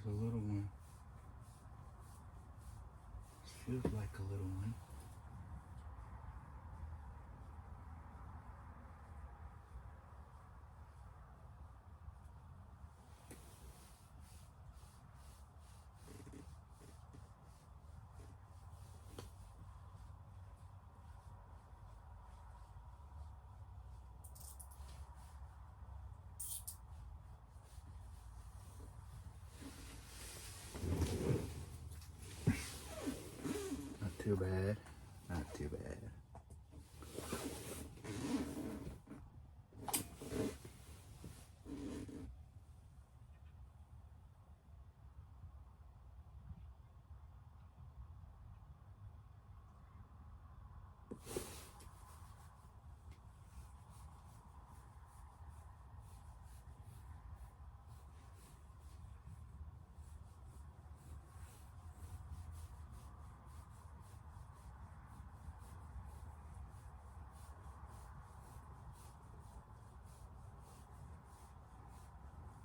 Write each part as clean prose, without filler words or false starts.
there's a little one. This feels like a little one. Not too bad. Not too bad.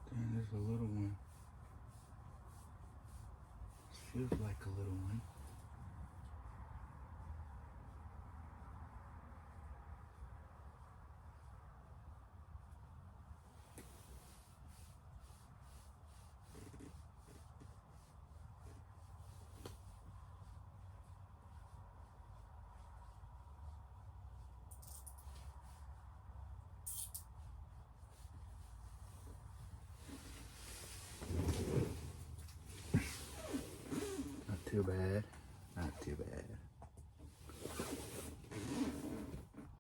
Damn, there's a little one. This feels like a little one. Not too bad. Not too bad.